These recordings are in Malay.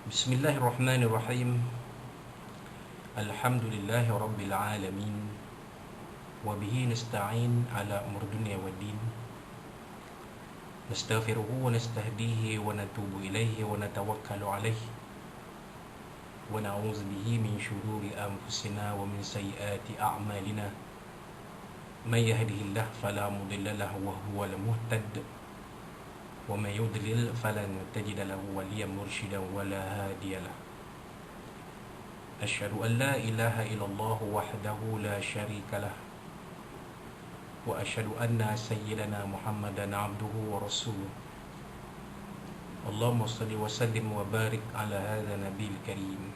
Bismillahirrahmanirrahim. Alhamdulillahi rabbil alamin. Wa bihi nasta'in ala umur dunya waddin. Nastaghfiruhu wa nastahdihi wa natubu ilaihi wa natawakkalu alaihi. Wa na'udzu bihi min shururi anfusina wa min sayyiati a'malina. May yahdihillahu fala mudilla lahu wa huwal muhtad. Wa may yudlil falan tajida lahu waliyan murshidan wa la hadiya lahu. Asyhadu an la ilaha illallah wahdahu la syarika lah. Wa asyhadu anna sayyidana Muhammadan abduhu wa rasuluh. Allahumma salli wa sallim wa barik ala hadha nabiyil karim.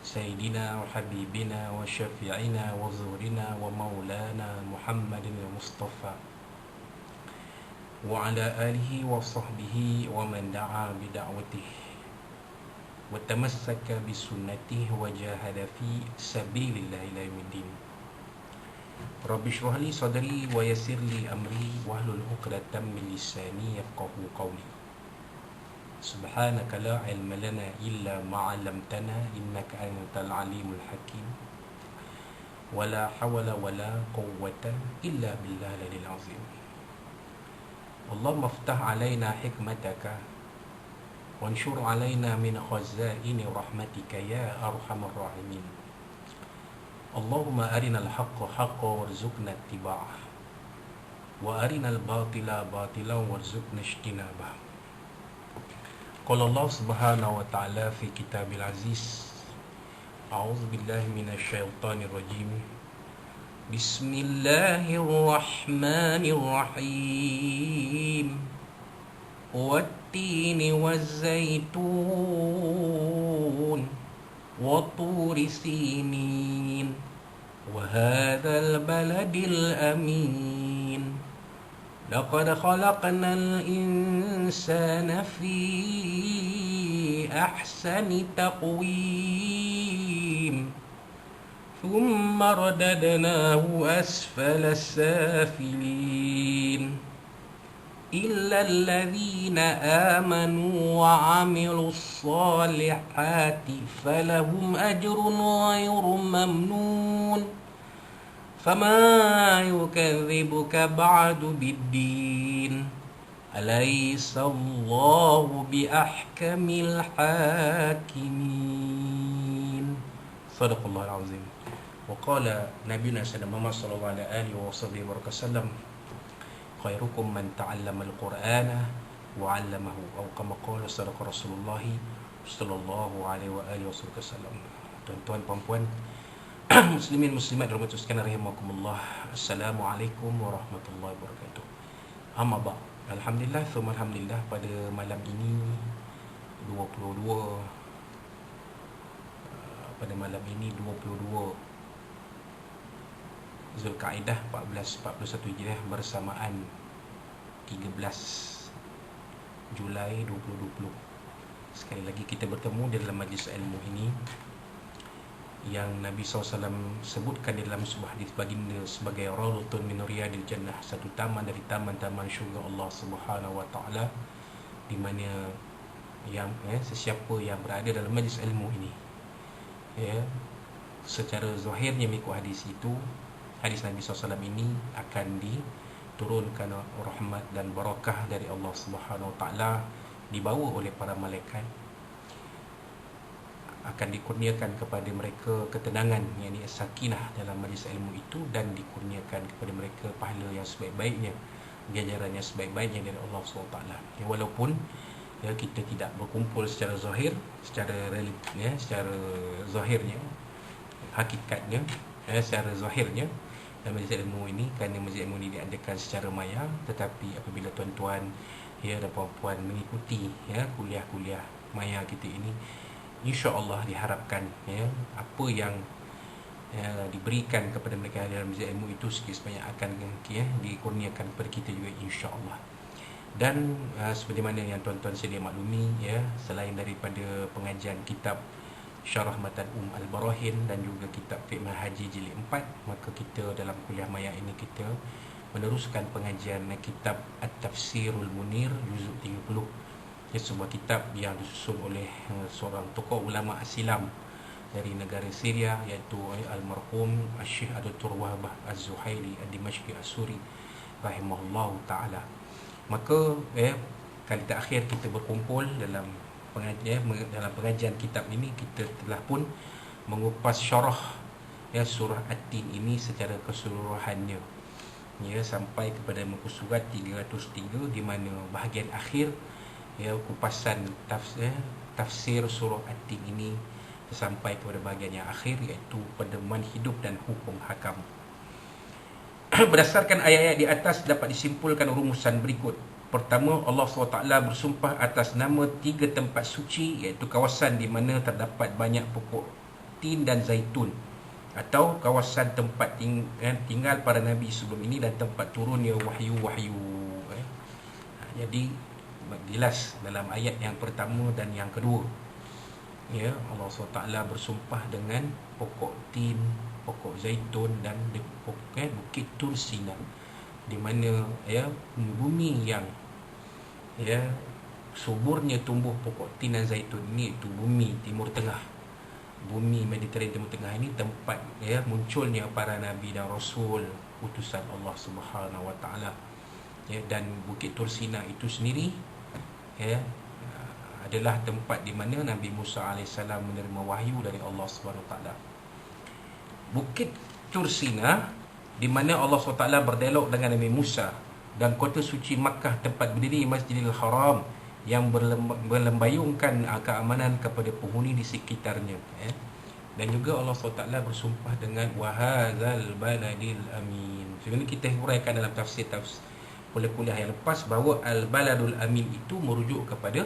Sayyidina wa habibina wa syafi'ina wa zuhrina wa maulana Muhammadin al-Mustafa. Wa ala alihi wa sahbihi wa man da'a bida'watihi wa tamassaka bisunnatihi wa jahada fi sabilillahi ila yaumiddin. Rabbi shrah li sadri wa yassir li amri wahlul 'uqdatam min lisani yafqahu qawli. Subhanaka la ilma lana illa ma 'allamtana innaka antal alimul hakim. Wala hawla wala quwwata illa billahil azim. Allahumma iftah 'alaina hikmataka wanshur 'alaina min khazaini rahmatika ya arhamar rahimin. Allahumma arinal haqqa haqqan warzuqna ittiba'ah wa arinal batila batilan warzuqna ijtinabah. Qala Allah subhanahu wa ta'ala fi kitabil aziz. A'udzu billahi minasy syaithanir rajim. Bismillahirrahmanirrahim. Wat-tini waz-zaitun wa turi sinin wa hadzal baladil amin. Laqad khalaqnal insana fi ahsani taqwim. ثم رددناه أسفل السافلين إلا الذين آمنوا وعملوا الصالحات فلهم أجر غير ممنون فما يكذبك بعد بالدين أليس الله بأحكم الحاكمين. صدق الله العظيم. وقال نبينا Muhammad sallallahu alaihi wasallam, khairukum man ta'allama al-Qur'ana wa 'allamahu atau kama qala sadaqa Rasulullah sallallahu alaihi wasallam. Tuan-tuan puan-puan, muslimin muslimat rahmatullahi sekalian rahimakumullah. Assalamualaikum warahmatullahi wabarakatuh. Amma ba. Alhamdulillah, thumma alhamdulillah, pada malam ini 22 Zulkaidah 1441 Hijriah bersamaan 13 Julai 2020. Sekali lagi kita bertemu dalam majlis ilmu ini yang Nabi SAW sebutkan di dalam sebuah hadis baginda sebagai Rawdatun min Riyadil Jannah, satu taman dari taman-taman syurga Allah Subhanahu wa taala, di mana sesiapa yang berada dalam majlis ilmu ini secara zahirnya mengikut hadis itu, hadis Nabi SAW ini akan diturunkan rahmat dan barakah dari Allah Subhanahu Wa Taala, dibawa oleh para malaikat, akan dikurniakan kepada mereka ketenangan, yakni sakinah dalam majlis ilmu itu, dan dikurniakan kepada mereka pahala yang sebaik-baiknya, ganjaran yang sebaik-baiknya dari Allah Subhanahu Wa Taala. Walaupun kita tidak berkumpul secara zahir, secara zahirnya, hakikatnya, secara zahirnya dalam majlis ilmu ini, kerana majlis ilmu ini diadakan secara maya. Tetapi apabila tuan-tuan dan puan-puan mengikuti kuliah-kuliah maya kita ini, insya-Allah diharapkan apa yang diberikan kepada mereka dalam majlis ilmu itu sikit sebanyak akan dikurniakan kepada kita juga, insya-Allah. Dan seperti mana yang tuan-tuan sedia maklumi, selain daripada pengajian kitab Syarah Matan Al-Barahin dan juga kitab Fiqh Haji Jilid 4, maka kita dalam kuliah maya ini kita meneruskan pengajian kitab At-Tafsirul Munir juzuk 30 sebuah kitab yang disusun oleh seorang tokoh ulama Silam dari negara Syria, iaitu almarhum Syekh Dr. Wahbah Az-Zuhaili Ad-Dimashqi As-Suri rahimahullahu taala. Maka kali terakhir kita berkumpul dalam pengajian kitab ini, kita telah pun mengupas syarah surah At-Tin ini secara keseluruhannya, sampai kepada muka surat 303, di mana bahagian akhir kupasan tafsir surah At-Tin ini sampai kepada bahagian yang akhir, iaitu pedoman hidup dan hukum hakam. Berdasarkan ayat-ayat di atas dapat disimpulkan rumusan berikut. Pertama, Allah SWT bersumpah atas nama 3 tempat suci, iaitu kawasan di mana terdapat banyak pokok tin dan zaitun, atau kawasan tempat tinggal para nabi sebelum ini dan tempat turunnya wahyu-wahyu. Jadi jelas dalam ayat yang pertama dan yang kedua, Allah SWT bersumpah dengan pokok tin, pokok zaitun dan bukit Tur Sina, di mana bumi yang suburnya tumbuh pokok tin dan zaitun ini, itu bumi Timur Tengah, bumi Mediterranean Timur Tengah ini tempat munculnya para nabi dan rasul utusan Allah Subhanahu Wa Taala. Dan bukit Tur Sina itu sendiri adalah tempat di mana Nabi Musa AS menerima wahyu dari Allah Subhanahu Wa Taala. Bukit Tur Sina di mana Allah SWT berdialog dengan Nabi Musa, dan kota suci Makkah tempat berdiri Masjidil Haram yang berlembayungkan keamanan kepada penghuni di sekitarnya. Dan juga Allah SWT bersumpah dengan wahadzal baladil amin. Sebenarnya kita huraikan dalam tafsir kuliah yang lepas bahawa al-baladul amin itu merujuk kepada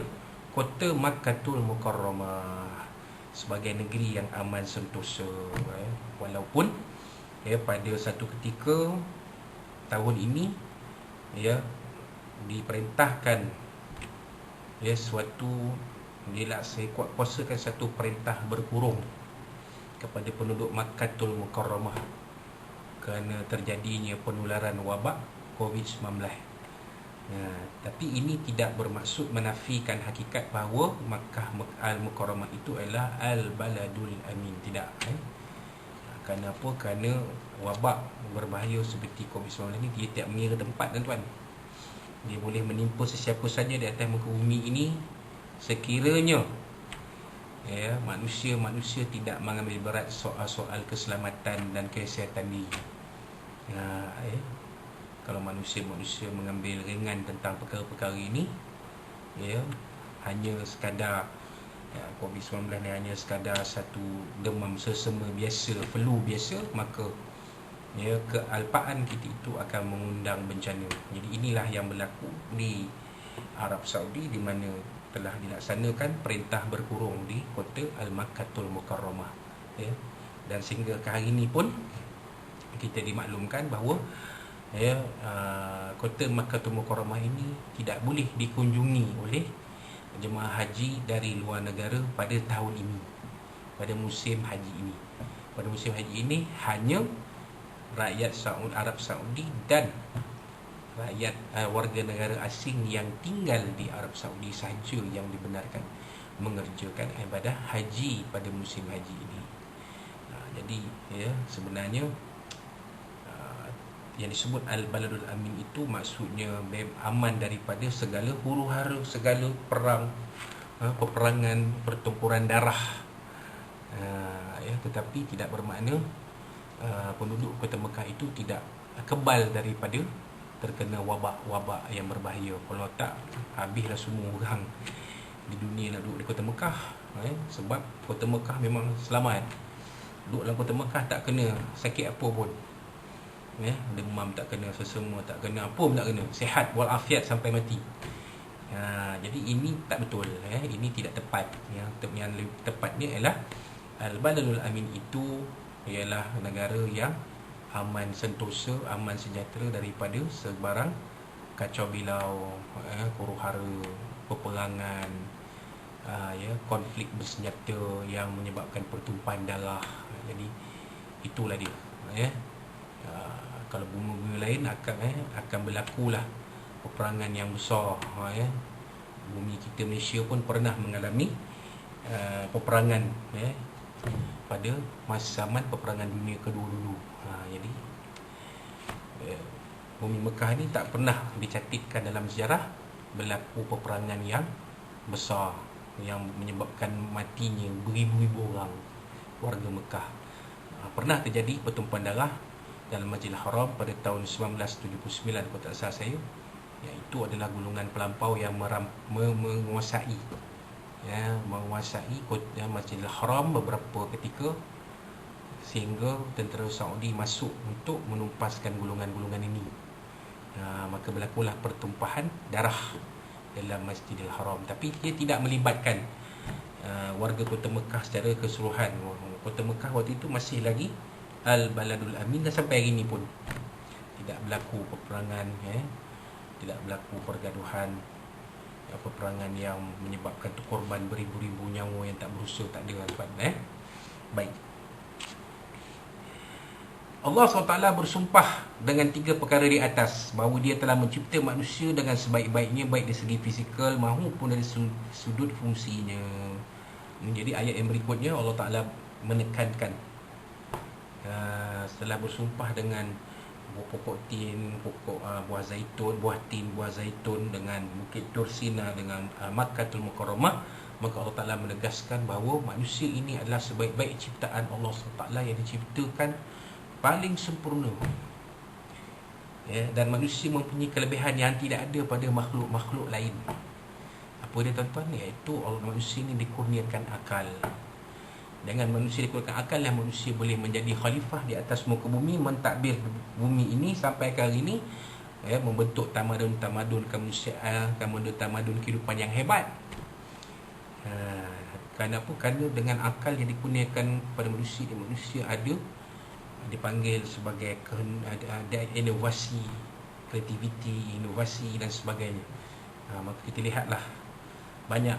kota Makkatul Mukarramah sebagai negeri yang aman sentosa. Walaupun pada satu ketika tahun ini diperintahkan suatu kuasakan satu perintah berkurung kepada penduduk Makkatul Mukarramah kerana terjadinya penularan wabak COVID-19. Tapi ini tidak bermaksud menafikan hakikat bahawa Makkah Al-Mukarramah itu adalah Al-Baladul Amin. Tidak. Kerana apa? Kerana wabak berbahaya seperti COVID-19 ini, dia tidak mengira tempat, tuan-tuan. Dia boleh menimpa sesiapa saja di atas muka bumi ini, sekiranya manusia tidak mengambil berat soal keselamatan dan kesihatan diri. Kalau manusia mengambil ringan tentang perkara-perkara ini, hanya sekadar COVID-19 ni hanya sekadar satu demam sesama biasa, flu biasa, maka kealpaan kita itu akan mengundang bencana. Jadi inilah yang berlaku di Arab Saudi, di mana telah dilaksanakan perintah berkurung di kota Al-Makkatul Mukarramah. Dan sehingga ke hari ini pun kita dimaklumkan bahawa kota Makkatul Mukarramah ini tidak boleh dikunjungi oleh jemaah haji dari luar negara pada tahun ini, pada musim haji ini. Pada musim haji ini hanya rakyat Arab Saudi dan rakyat warga negara asing yang tinggal di Arab Saudi sahaja yang dibenarkan mengerjakan ibadah haji pada musim haji ini. Jadi sebenarnya yang disebut Al-Baladul Amin itu maksudnya aman daripada segala huru-hara, segala perang, peperangan, pertempuran darah. Tetapi tidak bermakna penduduk kota Mekah itu tidak kebal daripada terkena wabak-wabak yang berbahaya. Kalau tak, habislah semua orang di dunia nak duduk di kota Mekah. Sebab kota Mekah memang selamat. Duduk dalam kota Mekah tak kena sakit apa pun. Demam tak kena, sesama tak kena, apa pun tak kena, sihat walafiat sampai mati. Jadi ini tak betul. Ini tidak tepat. Yang tepatnya ialah Al-Baladul Amin itu ialah negara yang aman sentosa, aman sejahtera daripada sebarang kacau bilau, huru-hara, peperangan, konflik bersenjata yang menyebabkan pertumpahan darah. Jadi itulah dia. Kalau bumi-bumi lain akan berlakulah peperangan yang besar, bumi kita Malaysia pun pernah mengalami peperangan pada masa zaman peperangan dunia kedua dulu. Jadi bumi Mekah ni tak pernah dicatatkan dalam sejarah berlaku peperangan yang besar yang menyebabkan matinya beribu-ribu orang warga Mekah. Pernah terjadi pertumpahan darah dalam Masjidil Haram pada tahun 1979 kalau tak salah saya, iaitu adalah golongan pelampau yang menguasai Masjidil Haram beberapa ketika, sehingga tentera Saudi masuk untuk menumpaskan golongan-golongan ini. Maka berlakulah pertumpahan darah dalam Masjidil Haram, tapi dia tidak melibatkan warga Kota Mekah secara keseluruhan. Kota Mekah waktu itu masih lagi Al-Baladul Amin, dan sampai hari ini pun tidak berlaku peperangan, tidak berlaku pergaduhan, peperangan yang menyebabkan korban beribu-ribu nyawa yang tak berusaha, tak ada tuan. Baik. Allah SWT bersumpah dengan 3 perkara di atas, bahawa dia telah mencipta manusia dengan sebaik-baiknya, baik dari segi fizikal maupun dari sudut fungsinya. Jadi ayat yang berikutnya Allah Ta'ala menekankan, setelah bersumpah dengan pokok tin, buah zaitun, buah tin, buah zaitun, dengan Bukit Tursina, dengan Makkatul Mukarramah, maka Allah Ta'ala menegaskan bahawa manusia ini adalah sebaik-baik ciptaan Allah SWT yang diciptakan paling sempurna. Dan manusia mempunyai kelebihan yang tidak ada pada makhluk-makhluk lain. Apa dia tuan-tuan? Iaitu manusia ini dikurniakan akal. Dengan manusia dikurniakan akal lah manusia boleh menjadi khalifah di atas muka bumi, mentadbir bumi ini sampai ke hari ini, membentuk tamadun-tamadun kemanusiaan, tamadun kehidupan yang hebat. Kenapa? Kerana dengan akal yang dikurniakan pada manusia ada dipanggil sebagai ada inovasi, kreativiti, inovasi dan sebagainya. Maka kita lihatlah banyak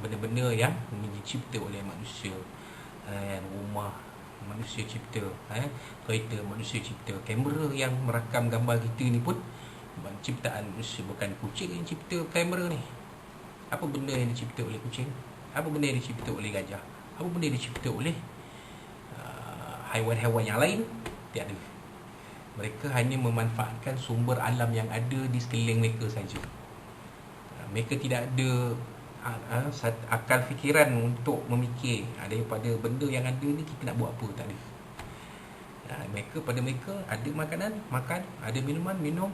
benda-benda yang dicipta oleh manusia. Rumah manusia cipta, kereta manusia cipta, kamera yang merakam gambar kita ni pun ciptaan manusia, bukan kucing yang cipta kamera ni. Apa benda yang dicipta oleh kucing? Apa benda yang dicipta oleh gajah? Apa benda yang dicipta oleh haiwan-haiwan yang lain? Tiada. Mereka hanya memanfaatkan sumber alam yang ada di sekeliling mereka saja. Mereka tidak ada akal fikiran untuk memikir daripada benda yang ada ni kita nak buat apa, tak ada. Pada mereka ada makanan, makan, ada minuman, minum,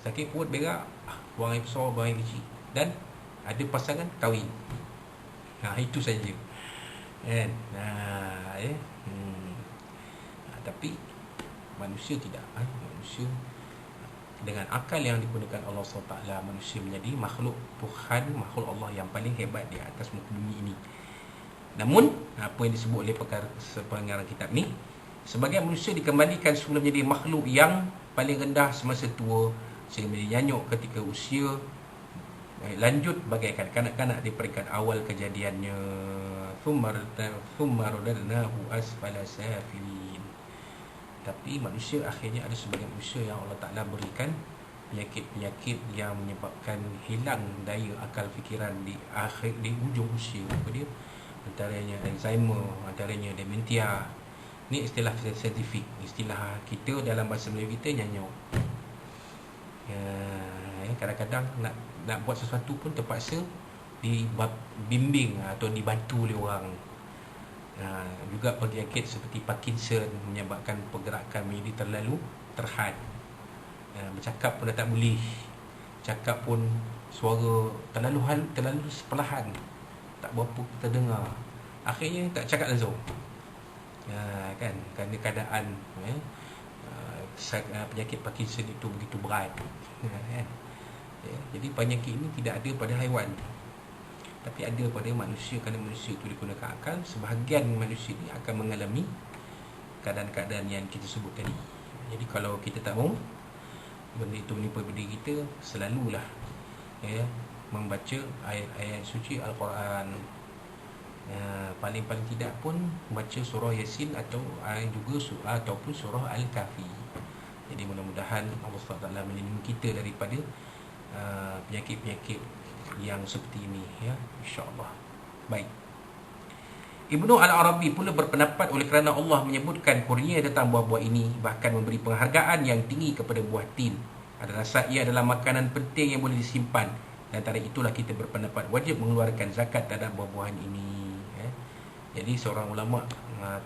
sakit perut, berak, buang air besar, buang air kecil, dan ada pasangan, kahwin. Itu saja. Kan? Tapi manusia tidak. Manusia dengan akal yang digunakan Allah SWT, manusia menjadi makhluk Tuhan, makhluk Allah yang paling hebat di atas muka bumi ini. Namun apa yang disebut oleh pengarang kitab ni, sebagian manusia dikembalikan semula menjadi makhluk yang paling rendah semasa tua, sehingga menjadi nyanyuk ketika usia lanjut bagaikan kanak-kanak di peringkat awal kejadiannya. Thumma radadnahu asfala safilin. Tapi manusia akhirnya ada sebagian manusia yang Allah Ta'ala berikan penyakit-penyakit yang menyebabkan hilang daya akal fikiran di ujung usia. Apa dia? Antaranya Alzheimer, antaranya dementia. Ni istilah saintifik. Istilah kita dalam bahasa Melayu kita nyanyuk. Kadang-kadang nak buat sesuatu pun terpaksa dibimbing atau dibantu oleh orang. Juga penyakit seperti Parkinson menyebabkan pergerakan menjadi terlalu terhad. Bercakap pun dah tak boleh. Cakap pun suara terlalu perlahan, tak berapa kita dengar. Akhirnya tak cakap langsung. Kan, kerana keadaan penyakit Parkinson itu begitu berat. Jadi penyakit ini tidak ada pada haiwan, tapi ada pada manusia. Kerana manusia itu digunakan akal, sebahagian manusia ini akan mengalami keadaan-keadaan yang kita sebut tadi. Jadi kalau kita tak mahu benda itu menimpa diri kita, selalulah membaca ayat-ayat suci Al-Quran. Paling-paling tidak pun baca surah Yasin atau juga surah ataupun surah Al-Kahfi. Jadi mudah-mudahan Allah SWT melindungi kita daripada penyakit-penyakit yang seperti ini, ya, insya-Allah. Baik. Ibnu Al-Arabi pula berpendapat oleh kerana Allah menyebutkan kurnia tentang buah-buah ini, bahkan memberi penghargaan yang tinggi kepada buah tin, ada rasa ia adalah makanan penting yang boleh disimpan. Dan antara itulah kita berpendapat wajib mengeluarkan zakat terhadap buah-buahan ini, ya. Jadi seorang ulama,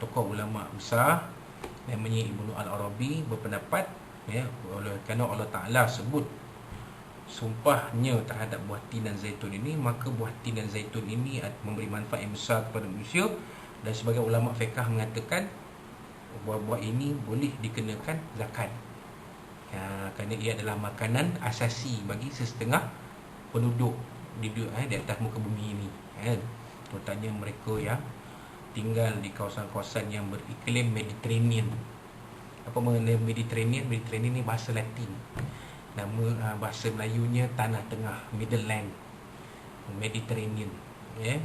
tokoh ulama besar namanya Ibnu Al-Arabi berpendapat, ya, oleh kerana Allah Ta'ala sebut sumpahnya terhadap buah tin dan zaitun ini, maka buah tin dan zaitun ini memberi manfaat yang besar kepada manusia. Dan sebagai ulama fiqh mengatakan buah-buah ini boleh dikenakan zakat, kerana ia adalah makanan asasi bagi sesetengah penduduk di atas muka bumi ini, terutamanya mereka yang tinggal di kawasan-kawasan yang beriklim Mediterranean. Apa makna Mediterranean? Mediterranean ni bahasa Latin. Nama bahasa Melayunya Tanah Tengah, Middle Land, Mediterranean, ya.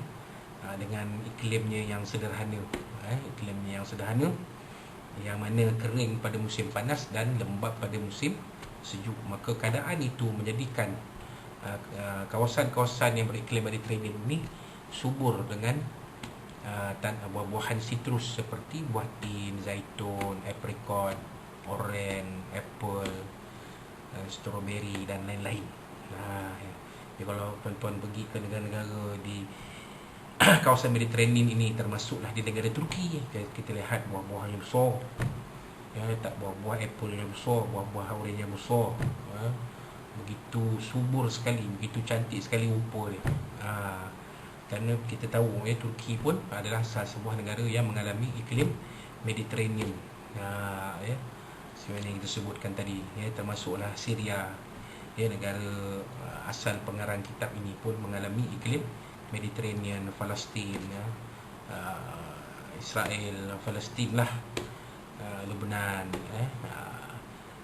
Dengan iklimnya yang sederhana, iklimnya yang sederhana, yang mana kering pada musim panas dan lembap pada musim sejuk. Maka keadaan itu menjadikan kawasan-kawasan yang beriklim Mediterranean ini subur dengan buah-buahan sitrus seperti buah tin, zaitun, apricot, oren, apple, strawberry dan lain-lain. Jadi kalau tuan-tuan pergi ke negara-negara di kawasan Mediterranean ini, termasuklah di negara Turki, kita lihat buah-buah yang besar, ya, tak buah-buah apple yang besar, buah-buah oren yang besar, begitu subur sekali, begitu cantik sekali rupa dia. Kerana kita tahu, Turki pun adalah salah sebuah negara yang mengalami iklim Mediterranean, ya, sebenarnya yang kita sebutkan tadi, ya, termasuklah Syria, ya, negara asal pengarang kitab ini pun mengalami iklim Mediterranean. Palestin, ya, Israel, Palestin lah, Lebanon,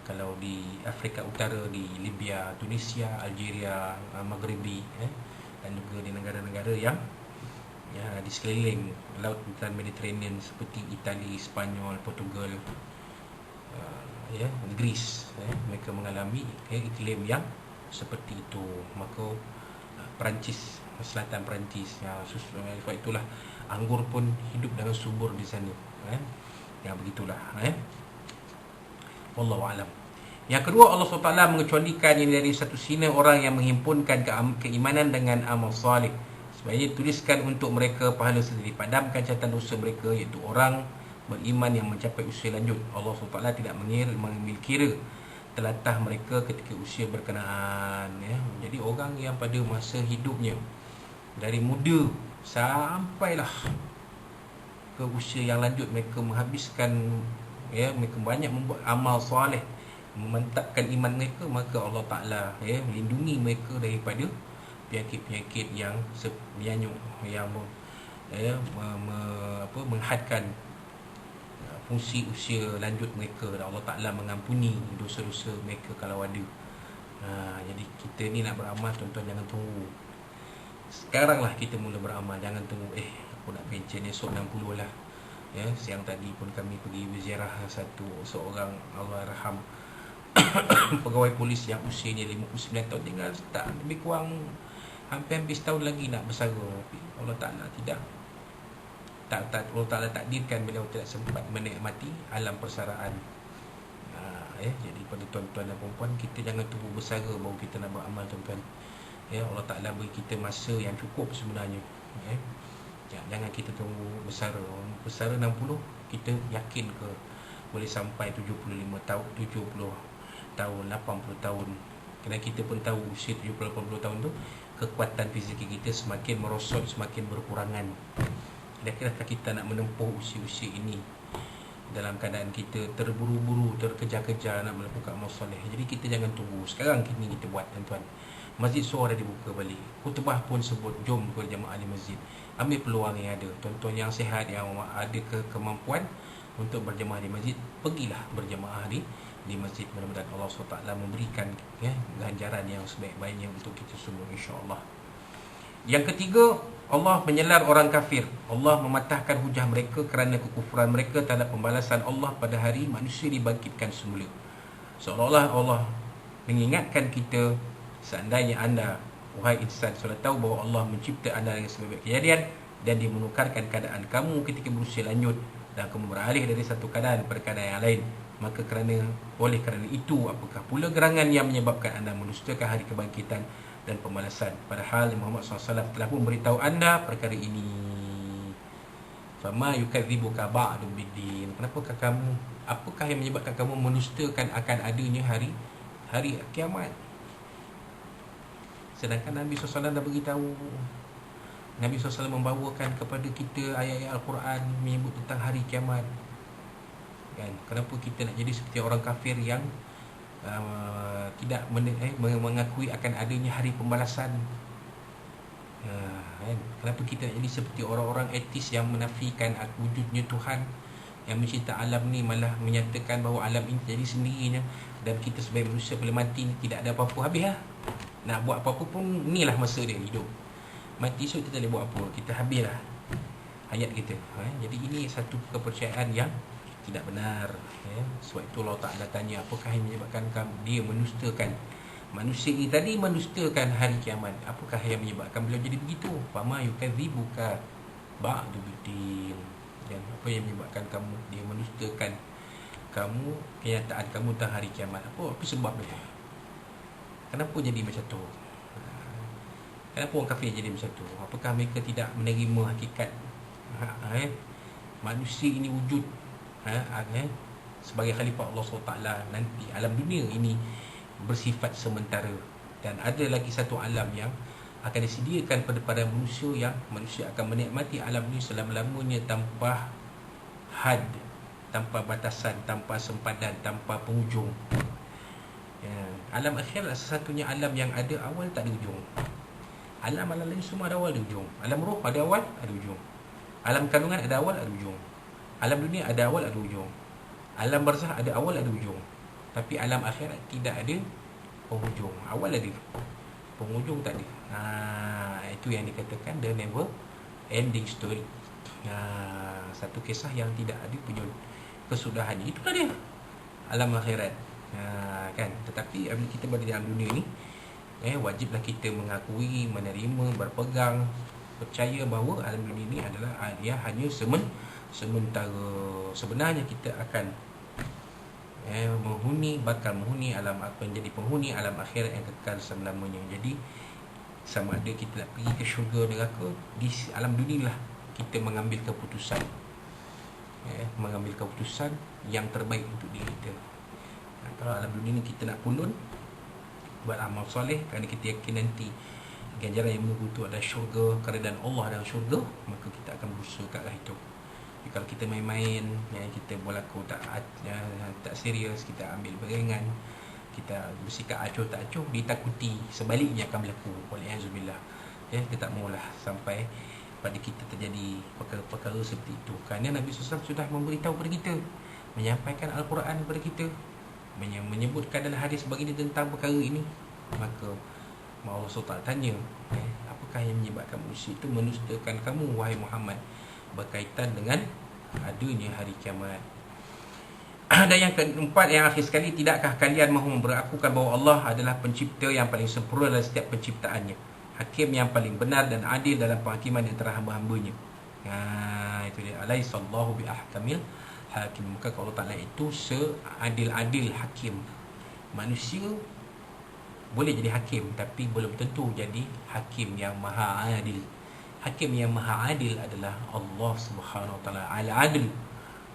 kalau di Afrika Utara, di Libya, Tunisia, Algeria, Maghribi, dan juga di negara-negara yang, ya, di sekeliling Laut Mediterranean seperti Itali, Spanyol, Portugal, ya, Greece, mereka mengalami iklim yang seperti itu. Maka Perancis, selatan Perancis, sebab itulah anggur pun hidup dengan subur di sana, ya, begitulah, wallahu alam. Yang kedua, Allah SWT mengecualikan yang dari satu sini orang yang menghimpunkan keimanan dengan amal salih. Sebenarnya tuliskan untuk mereka pahala sendiri, padamkan catatan dosa mereka, iaitu orang beriman yang mencapai usia lanjut. Allah SWT tidak mengambil kira telatah mereka ketika usia berkenaan, ya. Jadi orang yang pada masa hidupnya dari muda sampailah ke usia yang lanjut, mereka menghabiskan, ya, mereka banyak membuat amal soleh, memantapkan iman mereka, maka Allah Ta'ala, ya, melindungi mereka daripada penyakit-penyakit yang menyanyuk, yang menghadkan fungsi usia lanjut mereka. Dan Allah Ta'ala mengampuni dosa-dosa mereka kalau ada. Jadi kita ni nak beramal, tuan-tuan jangan tunggu sekarang lah, kita mula beramal. Jangan tunggu aku nak pencen esok 60 lah, ya. Siang tadi pun kami pergi berziarah seorang Allahyarham pegawai polis yang usianya 59 tahun, tinggal tak lebih kurang hampir setahun lagi nak bersara. Allah Ta'ala tidak Allah Ta'ala takdirkan beliau tidak sempat menikmati alam persaraan. Jadi pada tuan-tuan dan perempuan, kita jangan tunggu bersara baru kita nak beramal, tuan-tuan. Ya, Allah Ta'ala beri kita masa yang cukup sebenarnya, jangan kita tunggu bersara. Bersara 60, kita yakin ke boleh sampai 75 tahun, 70 tahun, 80 tahun. Kerana kita pun tahu usia 70-80 tahun tu, kekuatan fizikal kita semakin merosot, semakin berkurangan. Kira-kira kita nak menempuh usia-usia ini dalam keadaan kita terburu-buru, terkejar-kejar nak melakukan amal soleh. Jadi kita jangan tunggu, sekarang kini kita buat, tuan-tuan. Masjid Suara dah dibuka balik, khutbah pun sebut jom berjamaah di masjid. Ambil peluang yang ada. Tuan-tuan yang sihat, yang ada kemampuan untuk berjamaah di masjid, pergilah berjamaah di masjid. Mudah-mudahan Allah SWT memberikan, ya, ganjaran yang sebaik-baiknya untuk kita semua, insya-Allah. Yang ketiga, Allah menyelar orang kafir. Allah mematahkan hujah mereka kerana kekufuran mereka terhadap pembalasan Allah pada hari manusia dibangkitkan semula. Seolah-olah Allah mengingatkan kita, seandainya anda Wahai insan, sudah tahu bahawa Allah mencipta anda dengan sebaik kejadian, dan dia menukarkan keadaan kamu ketika berusia lanjut, dan kamu beralih dari satu keadaan kepada keadaan yang lain. Maka oleh kerana itu, apakah pula gerangan yang menyebabkan anda mendustakan hari kebangkitan dan pembalasan, padahal Muhammad SAW telah pun beritahu anda perkara ini. Fama yukadzibuka ba'du biddin. Apakah yang menyebabkan kamu mendustakan akan adanya hari kiamat? Sedangkan Nabi SAW dah beritahu. Nabi SAW membawakan kepada kita ayat-ayat Al-Quran menyebut tentang hari kiamat, kan? Kenapa kita nak jadi seperti orang kafir yang tidak mengakui akan adanya hari pembalasan? Kan? Kenapa kita nak jadi seperti orang-orang etis yang menafikan wujudnya Tuhan, yang mencipta alam ni, malah menyatakan bahawa alam ini jadi sendirinya, dan kita sebagai manusia bila mati ni tidak ada apa-apa, habis lah. Nak buat apa-apa pun, inilah masa dia hidup. Mati esok kita tak boleh buat apa, kita habis lah hayat kita. Jadi ini satu kepercayaan yang tidak benar. Sebab itu Allah Ta'ala tanya, apakah yang menyebabkan dia menustakan manusia ini tadi, menustakan hari kiamat? Apakah yang menyebabkan beliau jadi begitu? Fama yukadzibuka ba'du biddin. Dan apa yang menyebabkan dia menustakan kenyataan kamu tentang hari kiamat? Apa sebab dia? Kenapa jadi macam tu? Kenapa orang kafir jadi macam tu? Apakah mereka tidak menerima hakikat manusia ini wujud sebagai khalifah Allah SWT nanti? Alam dunia ini bersifat sementara, dan ada lagi satu alam yang akan disediakan pada manusia, yang manusia akan menikmati alam ini selama-lamanya tanpa had, tanpa batasan, tanpa sempadan, tanpa penghujung. Alam akhirat satu-satunya alam yang ada awal tak ada ujung. Alam-alam lain semua ada awal, ada ujung. Alam roh ada awal, ada ujung. Alam kandungan ada awal, ada ujung. Alam dunia ada awal, ada ujung. Alam barzah ada awal, ada ujung. Tapi alam akhirat tidak ada penghujung. Awal ada, penghujung tak ada. Itu yang dikatakan the never ending story. Satu kisah yang tidak ada kesudahannya. Itulah dia alam akhirat. Kan? Tetapi kita berada dalam dunia ni, wajiblah kita mengakui, menerima, berpegang, percaya bahawa alam dunia ni adalah hanya sementara. Sebenarnya kita akan bakal menghuni alam, menjadi penghuni alam akhirat yang kekal selama-lamanya. Jadi sama ada kita nak pergi ke syurga neraka, di alam dunia lah kita mengambil keputusan, mengambil keputusan yang terbaik untuk diri kita. Kalau alam dunia ni kita nak pulun buat amal soleh, kerana kita yakin nanti ganjaran yang menunggu itu adalah syurga, keredaan Allah dalam syurga, maka kita akan berusaha ke arah itu. Tapi kalau kita main-main, kita berlaku tak serius, kita ambil beringan, kita bersikap acuh tak acuh, ditakuti sebaliknya akan berlaku. Wal'iyahzubillah. Kita tak maulah sampai pada kita terjadi perkara-perkara seperti itu. Kerana Nabi SAW sudah memberitahu kepada kita, menyampaikan Al-Quran kepada kita, menyebutkan dalam hadis baginda tentang perkara ini. Maka Allah SWT tanya, apakah yang menyebabkan manusia itu menustakan kamu, wahai Muhammad, berkaitan dengan adanya hari kiamat? Dan yang keempat, yang akhir sekali, tidakkah kalian mahu berakukan bahawa Allah adalah pencipta yang paling sempurna dalam setiap penciptaannya, hakim yang paling benar dan adil dalam penghakiman di antara hamba-hambanya? Itu dia, alaihissallahu biahkamil hakim. Maka Allah Ta'ala itu seadil-adil hakim. Manusia boleh jadi hakim, tapi belum tentu jadi hakim yang maha adil. Hakim yang maha adil adalah Allah Subhanahu Wa Ta'ala. Al-Adil,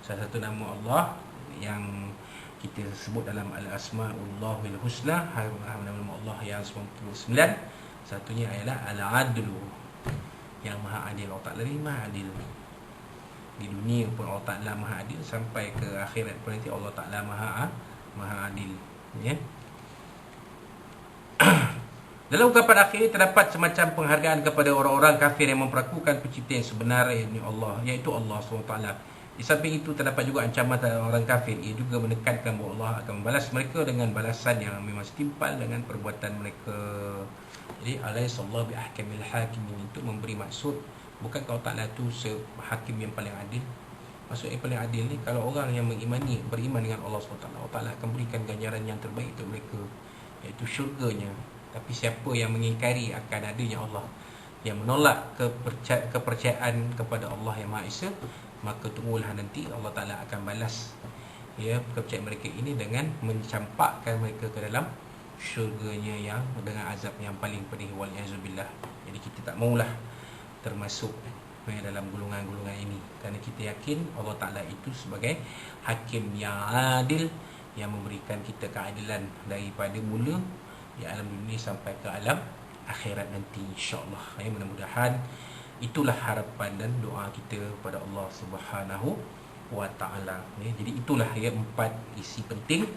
salah satu nama Allah yang kita sebut dalam Al-Asma'ullahil Husna, nama Allah yang 99, satunya ialah Al-Adlu, yang maha adil. Allah Ta'ala ni maha adil. Di dunia pun Allah Ta'ala maha adil, sampai ke akhirat pun nanti Allah Ta'ala maha adil. Dalam ungkapan akhir terdapat semacam penghargaan kepada orang-orang kafir yang memperakukan pencipta yang sebenar, iaitu Allah SWT. Di samping itu terdapat juga ancaman terhadap orang kafir. Ia juga menekankan bahawa Allah akan membalas mereka dengan balasan yang memang setimpal dengan perbuatan mereka. Jadi alaihissallahu biahkamil hakimin itu memberi maksud, bukan kalau Ta'ala itu hakim yang paling adil. Maksud yang paling adil ni, kalau orang yang beriman dengan Allah SWT, Allah Ta'ala akan berikan ganjaran yang terbaik untuk mereka, iaitu syurganya. Tapi siapa yang mengingkari akan adanya Allah, yang menolak kepercayaan kepada Allah yang Maha Esa, maka tunggulah nanti Allah Ta'ala akan balas kepercayaan mereka ini dengan mencampakkan mereka ke dalam syurganya yang dengan azab yang paling pedih, wal'iyazubillah. Jadi kita tak maulah termasuk dalam golongan-golongan ini, kerana kita yakin Allah Ta'ala itu sebagai hakim yang adil, yang memberikan kita keadilan daripada mula di alam dunia sampai ke alam akhirat nanti, insyaAllah. Mudah-mudahan itulah harapan dan doa kita kepada Allah Subhanahu wa Ta'ala. Jadi itulah 4 isi penting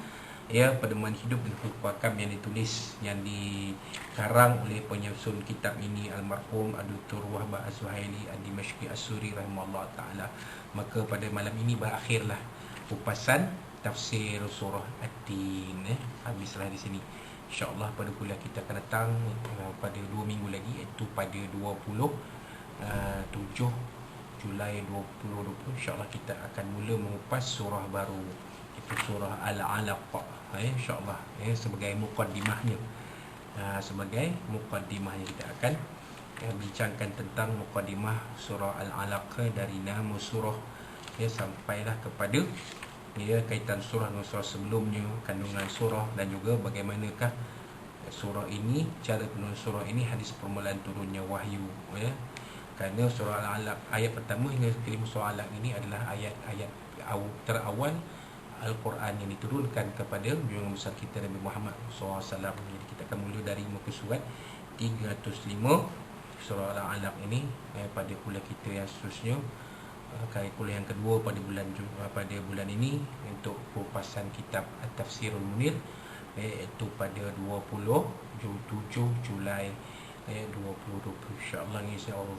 pedoman hidup dan hukum yang ditulis, yang dikarang oleh penyusun kitab ini almarhum Dr. Wahbah Az-Zuhaili Ad-Dimashqi As-Suri rahimahullah ta'ala. Maka pada malam ini berakhirlah kupasan tafsir surah At-Tin. Habislah di sini. InsyaAllah pada kuliah kita akan datang pada 2 minggu lagi, iaitu pada 27 Julai 2020. InsyaAllah kita akan mula mengupas surah baru, itu surah Al-Alaq, insyaAllah, sebagai muqaddimahnya. Sebagai muqaddimahnya kita akan bincangkan tentang muqaddimah surah Al-Alaq, dari nama surah sampailah kepada kaitan surah dengan surah sebelumnya, kandungan surah, dan juga bagaimanakah surah ini, cara penulis surah ini, hadis permulaan turunnya wahyu. Kerana surah Al-Alaq ayat pertama hingga kelima surah Al-Alaq ini adalah ayat-ayat terawal Al-Quran yang diturunkan kepada junjungan besar kita Nabi Muhammad SAW. Jadi kita akan mula dari muka surat 305 surah Al-Alaq ini pada kuliah kita yang seterusnya, kuliah yang kedua pada bulan ini, untuk kupasan kitab At-Tafsirul Munir, iaitu pada 27 Julai 2020. InsyaAllah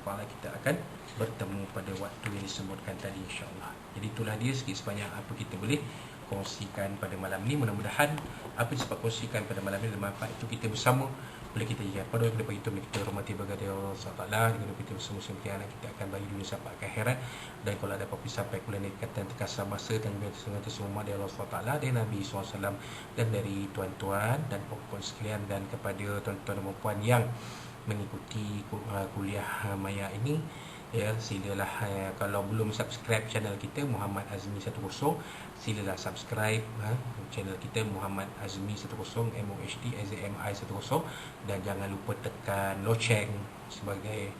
ta'ala kita akan bertemu pada waktu yang disebutkan tadi, insyaAllah. Jadi itulah dia sikit sebanyak apa kita boleh kongsikan pada malam ini. Mudah-mudahan apa yang sempat kongsikan pada malam ini bermanfaat untuk kita bersama. Boleh kita ingat pada waktu itu kita hormati bagai Allah SWT, dengan kita bersama sentiasa kita akan bagi dunia sampai ke akhirat. Dan kalau ada apa-apa sampai kuliah ni kata terkasar masa dan semua dari Allah SWT, dari Nabi SAW, dan dari tuan-tuan dan puan-puan sekalian, dan kepada tuan-tuan dan puan yang mengikuti kuliah maya ini, silalah kalau belum subscribe channel kita Muhammad Azmi 10, silalah subscribe channel kita Muhammad Azmi 10, MOHD AZMI 10, dan jangan lupa tekan loceng sebagai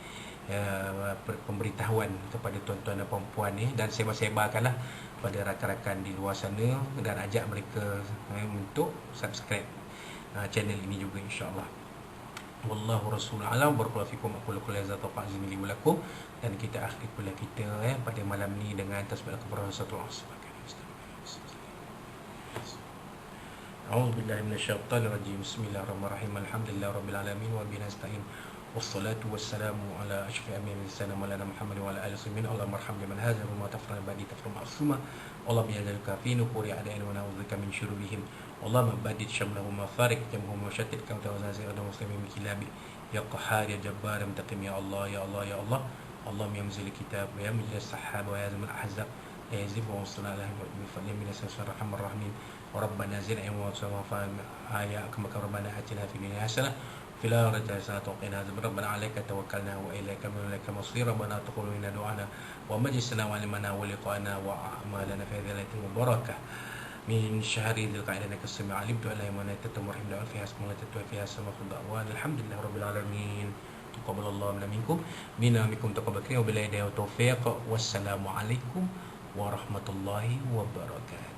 pemberitahuan kepada tuan-tuan dan puan-puan dan sebar-sebarkanlah pada rakan-rakan di luar sana, dan ajak mereka untuk subscribe channel ini juga, insyaAllah. Wallahu rasul alam. Barakallahu fikum. Aku lakukan lazat wa azmi li walakum. Dan kita akhir kuliah kita pada malam ni dengan tasbih al-kubra satu A'udzu billahi minasyaitonir rajim. Bismillahirrahmanirrahim. Alhamdulillahi rabbil alamin wa bihi nasta'in. Wassalatu wassalamu ala asyrafil anbiya'i wal mursalin maulana Muhammad wa ala alihi wasallam. Allahumma arham liman hajar wa tafrana ba'di tafrum asma. Allah biyadalika fi nukuri a'da'in wa na'udzubika min syururihim. Allahumma badid syamlahum wa farik jamhum wa syatit kama tawazazir adam muslimin bikilabi. Ya Qahhar ya Jabbar ya Muntaqim ya Allah ya Allah ya Allah. Allahumma ya muzil kitab wa ya mujlis sahaba wa ya zamul ahzab ya yazib wa sallallahu alaihi wa sallam min asrar rahman rahim. Wa rabbana zid ilma wa sawafa ya kama rabbana atina fid dunya hasanah fil akhirati hasanah wa qina adzaban rabbana alayka tawakkalna wa ilayka masir rabbana taqabbal minna du'ana wa majlisna wa ilmana wa liqa'ana wa a'malana fi dhalatin mubarakah min syahri dzil qa'dah kasmi alim tu la yamana tatamurhim da'al fiha asma tatwa fiha sama khudwa alhamdulillah rabbil alamin. Taqabbalallahu minkum minna minkum taqabbal wa billahi wa taufiq. Wassalamu alaikum warahmatullahi wabarakatuh.